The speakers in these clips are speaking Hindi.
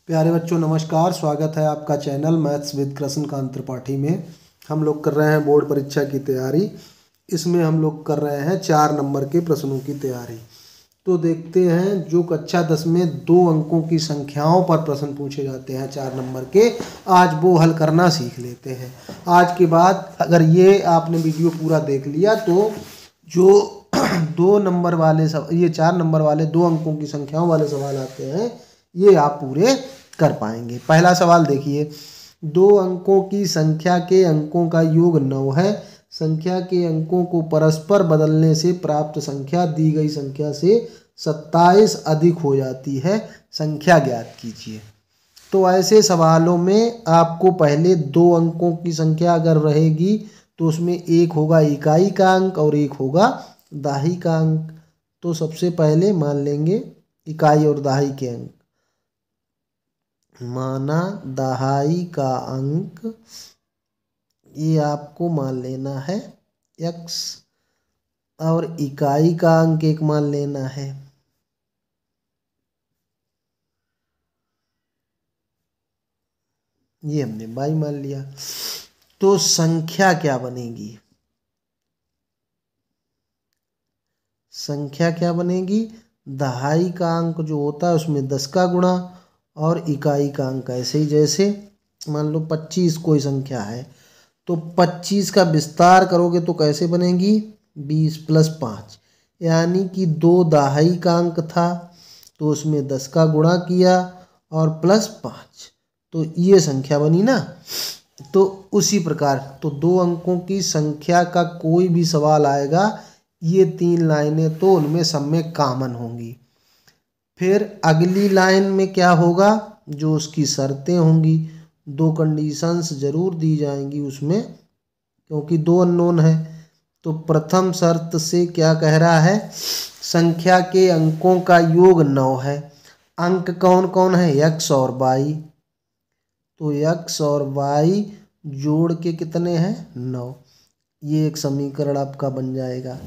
प्यारे बच्चों नमस्कार। स्वागत है आपका channel maths with Krishnakant Tripathi में। हम लोग कर रहे हैं बोर्ड परीक्षा की तैयारी। इसमें हम लोग कर रहे हैं 4 नंबर के प्रश्नों की तैयारी। तो देखते हैं जो कक्षा 10 में 2 अंकों की संख्याओं पर प्रश्न पूछे जाते हैं 4 नंबर के, आज वो हल करना सीख लेते हैं। आज के बाद अगर ये आपने वीडियो पूरा देख लिया तो जो 2 नंबर वाले ये 4 नंबर वाले 2 अंकों की संख्याओं वाले सवाल आते हैं ये आप पूरे कर पाएंगे। पहला सवाल देखिए, 2 अंकों की संख्या के अंकों का योग 9 है। संख्या के अंकों को परस्पर बदलने से प्राप्त संख्या दी गई संख्या से 27 अधिक हो जाती है, संख्या ज्ञात कीजिए। तो ऐसे सवालों में आपको पहले 2 अंकों की संख्या अगर रहेगी तो उसमें एक होगा इकाई का अंक और एक होगा दहाई का अंक। तो सबसे पहले मान लेंगे इकाई और दहाई के अंक। माना दहाई का अंक ये आपको मान लेना है x और इकाई का अंक एक मान लेना है, ये हमने y मान लिया। तो संख्या क्या बनेगी? संख्या क्या बनेगी? दहाई का अंक जो होता है उसमें 10 का गुणा और इकाई का अंक ऐसे ही, जैसे मान लो 25 कोई संख्या है तो 25 का विस्तार करोगे तो कैसे बनेगी? 20 + 5, यानी कि 2 दहाई का अंक था तो उसमें 10 का गुणा किया और +5, तो ये संख्या बनी ना। तो उसी प्रकार तो 2 अंकों की संख्या का कोई भी सवाल आएगा, ये 3 लाइनें तो उनमें सब में कॉमन होंगी। फिर अगली लाइन में क्या होगा? जो उसकी शर्तें होंगी, 2 कंडीशंस जरूर दी जाएंगी उसमें, क्योंकि 2 अननोन है। तो प्रथम शर्त से क्या कह रहा है? संख्या के अंकों का योग 9 है। अंक कौन कौन है? x और y। तो x और y जोड़ के कितने हैं? 9। ये एक समीकरण आपका बन जाएगा।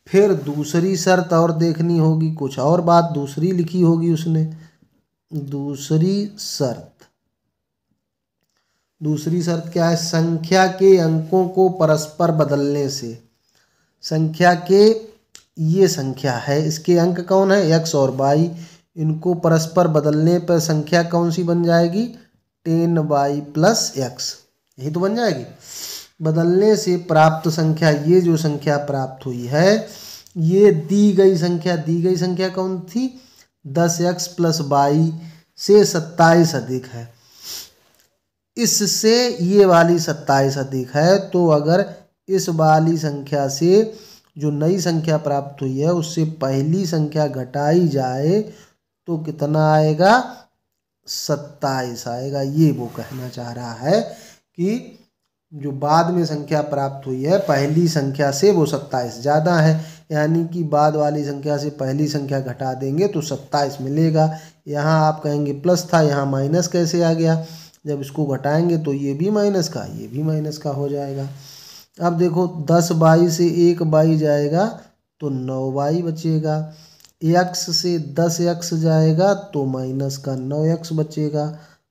फिर दूसरी शर्त और देखनी होगी, कुछ और बात दूसरी लिखी होगी उसने। दूसरी शर्त क्या है? संख्या के अंकों को परस्पर बदलने से। संख्या के ये संख्या है, इसके अंक कौन है? x और y। इनको परस्पर बदलने पर संख्या कौन सी बन जाएगी? 10y + x, यही तो बन जाएगी। बदलने से प्राप्त संख्या, ये जो संख्या प्राप्त हुई है ये दी गई संख्या कौन थी? 10x + y से 27 अधिक है। इससे ये वाली 27 अधिक है, तो अगर इस वाली संख्या से जो नई संख्या प्राप्त हुई है उससे पहली संख्या घटाई जाए तो कितना आएगा? 27 आएगा। ये वो कहना चाह रहा है कि जो बाद में संख्या प्राप्त हुई है पहली संख्या से वो 27 ज़्यादा है, यानी कि बाद वाली संख्या से पहली संख्या घटा देंगे तो 27 मिलेगा। यहाँ आप कहेंगे प्लस था, यहाँ माइनस कैसे आ गया? जब इसको घटाएंगे तो ये भी माइनस का ये भी माइनस का हो जाएगा। अब देखो 10y से 1y जाएगा तो 9y बचेगा। x से 10x जाएगा तो माइनस का 9x बचेगा,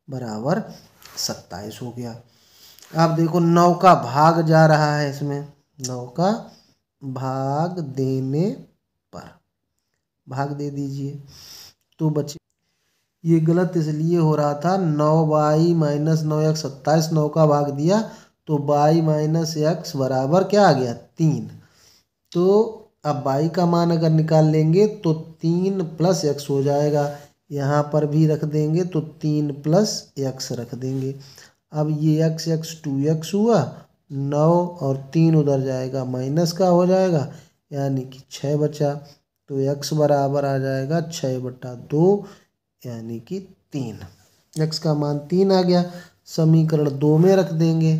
बराबर 27 हो गया। अब देखो 9 का भाग जा रहा है इसमें, 9 का भाग देने पर भाग दे दीजिए तो बचे। ये गलत इसलिए हो रहा था, 9y - 9x 27, 9 का भाग दिया तो y - x बराबर क्या आ गया? 3। तो अब y का मान अगर निकाल लेंगे तो 3 + x हो जाएगा। यहाँ पर भी रख देंगे तो 3 + x रख देंगे। अब ये x 2x हुआ, 9 और 3 उधर जाएगा माइनस का हो जाएगा, यानी कि 6 बचा। तो x बराबर आ जाएगा 6/2, यानी कि 3। x का मान 3 आ गया। समीकरण 2 में रख देंगे।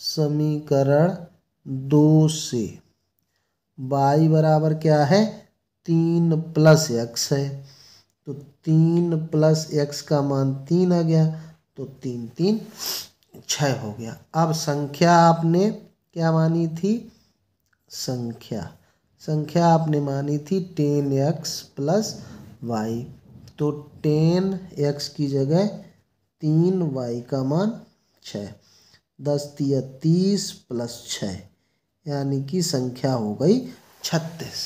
समीकरण 2 से y बराबर क्या है? 3 + x है, तो 3 + x का मान 3 आ गया, तो 3 3 6 हो गया। अब संख्या आपने क्या मानी थी? संख्या आपने मानी थी 10x + y। तो 10x की जगह 3y का मान 6, 10 तिया 30 प्लस 6 यानी कि संख्या हो गई 36।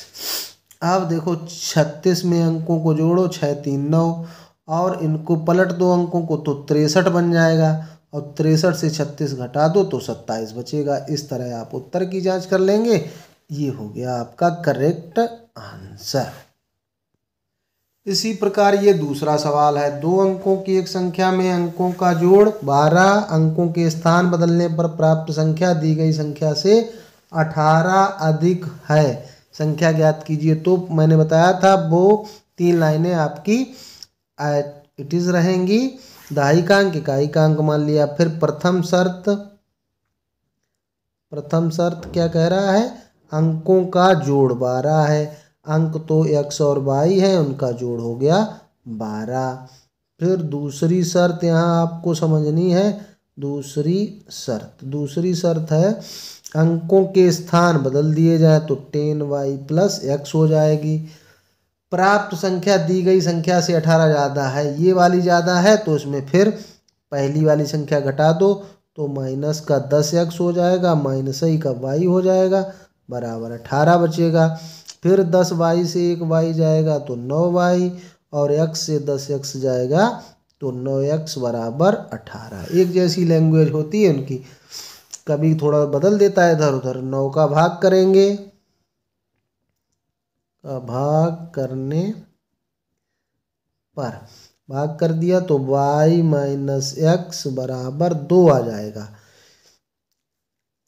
अब देखो 36 में अंकों को जोड़ो, 6 3 9 और इनको पलट दो अंकों को तो 63 बन जाएगा और 63 से 36 घटा दो तो 27 बचेगा। इस तरह आप उत्तर की जांच कर लेंगे। ये हो गया आपका करेक्ट आंसर। इसी प्रकार ये दूसरा सवाल है। 2 अंकों की एक संख्या में अंकों का जोड़ 12 अंकों के स्थान बदलने पर प्राप्त संख्या दी गई संख्या से 18 अधिक है, संख्या ज्ञात कीजिए। तो मैंने बताया था वो 3 लाइनें आपकी इट इज रहेंगी, दहाइकांक इकाइकांक मान लिया। फिर प्रथम शर्त क्या कह रहा है, अंकों का जोड़ 12 है, अंक तो x और y है, उनका जोड़ हो गया 12। फिर दूसरी शर्त यहाँ आपको समझनी है। दूसरी शर्त है अंकों के स्थान बदल दिए जाए तो 10y प्लस x हो जाएगी। प्राप्त संख्या दी गई संख्या से 18 ज़्यादा है, ये वाली ज़्यादा है तो इसमें फिर पहली वाली संख्या घटा दो तो माइनस का 10x हो जाएगा, माइनस ही का y हो जाएगा, बराबर 18 बचेगा। फिर 10y से 1y जाएगा तो 9y और x से 10x जाएगा तो 9x बराबर 18। एक जैसी लैंग्वेज होती है उनकी, कभी थोड़ा बदल देता है इधर उधर। 9 का भाग करेंगे, भाग कर दिया तो y माइनस x बराबर 2 आ जाएगा।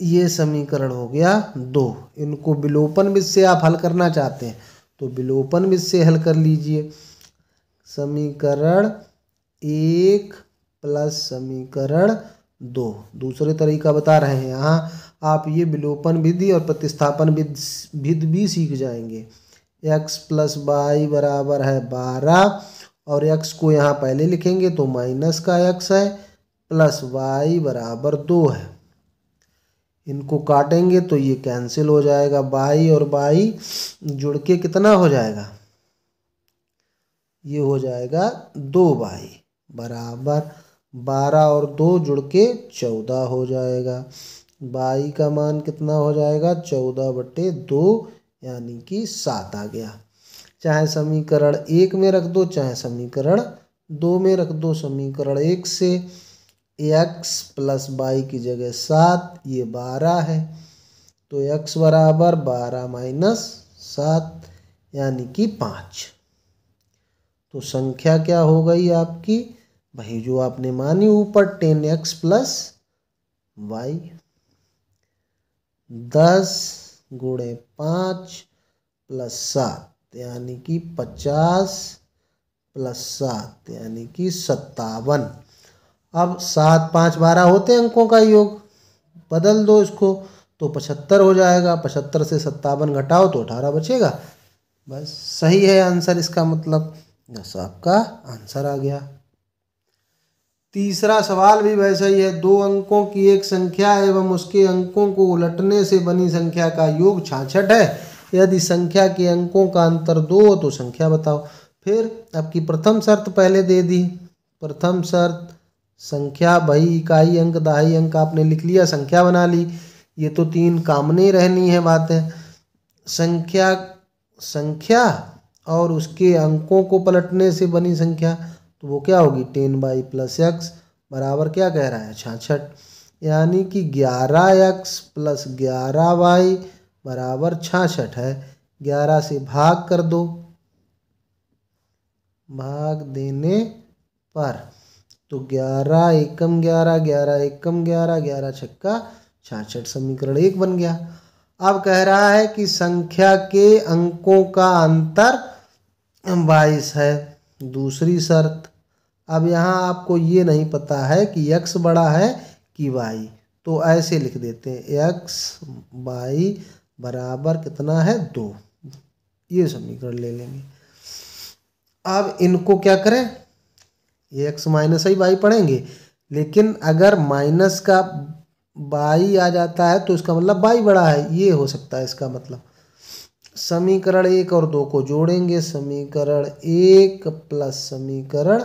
ये समीकरण हो गया 2। इनको विलोपन विधि से आप हल करना चाहते हैं तो विलोपन विधि से हल कर लीजिए। समीकरण 1 प्लस समीकरण 2, दूसरे तरीका बता रहे हैं। यहाँ आप ये विलोपन विधि और प्रतिस्थापन विधि भी सीख जाएंगे। x प्लस वाई बराबर है 12 और x को यहाँ पहले लिखेंगे तो माइनस का x है, प्लस y बराबर 2 है। इनको काटेंगे तो ये कैंसिल हो जाएगा, y और y जुड़ के कितना हो जाएगा, ये हो जाएगा 2y बराबर 12 और 2 जुड़ के 14 हो जाएगा। y का मान कितना हो जाएगा, 14/2 यानी कि 7 आ गया। चाहे समीकरण 1 में रख दो चाहे समीकरण 2 में रख दो। समीकरण 1 से x प्लस y की जगह 7, ये 12 है तो x बराबर 12 माइनस 7 यानी कि 5। तो संख्या क्या हो गई आपकी, वही जो आपने मानी ऊपर 10x प्लस y। 10 गुणे 5 प्लस 7 यानी कि 50 प्लस 7 यानी कि 57। अब 7 5 12 होते हैं अंकों का योग, बदल दो इसको तो 75 हो जाएगा। 75 से 57 घटाओ तो 18 बचेगा। बस सही है आंसर, इसका मतलब बस आपका आंसर आ गया। तीसरा सवाल भी वैसा ही है। 2 अंकों की एक संख्या एवं उसके अंकों को उलटने से बनी संख्या का योग 66 है। यदि संख्या के अंकों का अंतर 2 हो तो संख्या बताओ। फिर आपकी प्रथम शर्त पहले दे दी। प्रथम शर्त संख्या वही इकाई अंक दहाई अंक आपने लिख लिया, संख्या बना ली। ये तो 3 कामने रहनी है बातें। संख्या और उसके अंकों को पलटने से बनी संख्या तो वो क्या होगी, 10y प्लस x बराबर क्या कह रहा है, 66। यानी कि 11x प्लस 11y बराबर 66 है। 11 से भाग कर दो, भाग देने पर तो 11 एकम 11, 11 एकम 11, 11 छक्का 66, समीकरण 1 बन गया। अब कह रहा है कि संख्या के अंकों का अंतर 22 है, दूसरी शर्त। अब यहाँ आपको ये नहीं पता है कि x बड़ा है कि y, तो ऐसे लिख देते हैं x y बराबर कितना है 2, ये समीकरण ले लेंगे। अब इनको क्या करें, ये x माइनस ही y पढ़ेंगे, लेकिन अगर माइनस का y आ जाता है तो इसका मतलब y बड़ा है, ये हो सकता है इसका मतलब। समीकरण 1 और 2 को जोड़ेंगे। समीकरण 1 प्लस समीकरण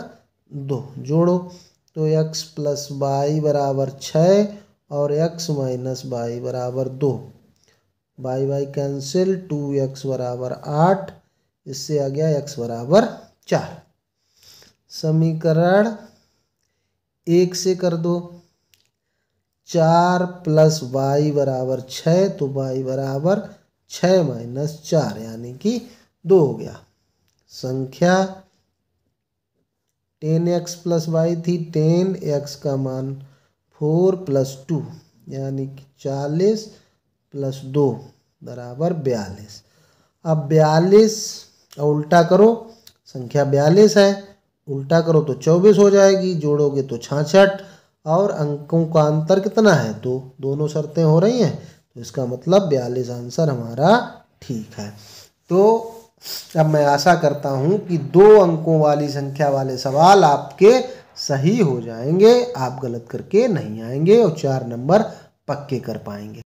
2 जोड़ो तो x प्लस वाई बराबर 6 और x माइनस वाई बराबर 2। वाई वाई कैंसिल, 2x बराबर 8, इससे आ गया x बराबर 4। समीकरण 1 से कर दो, 4 प्लस वाई बराबर 6 तो वाई बराबर 6 माइनस 4 यानी कि 2 हो गया। संख्या 10x प्लस वाई थी, 10x का मान 4 प्लस 2 यानी कि 40 प्लस 2 बराबर 42। अब 42 उल्टा करो, संख्या 42 है, उल्टा करो तो 24 हो जाएगी, जोड़ोगे तो 66 और अंकों का अंतर कितना है 2। दोनों शर्तें हो रही हैं तो इसका मतलब 42 आंसर हमारा ठीक है। तो अब मैं आशा करता हूँ कि 2 अंकों वाली संख्या वाले सवाल आपके सही हो जाएंगे, आप गलत करके नहीं आएंगे और 4 नंबर पक्के कर पाएंगे।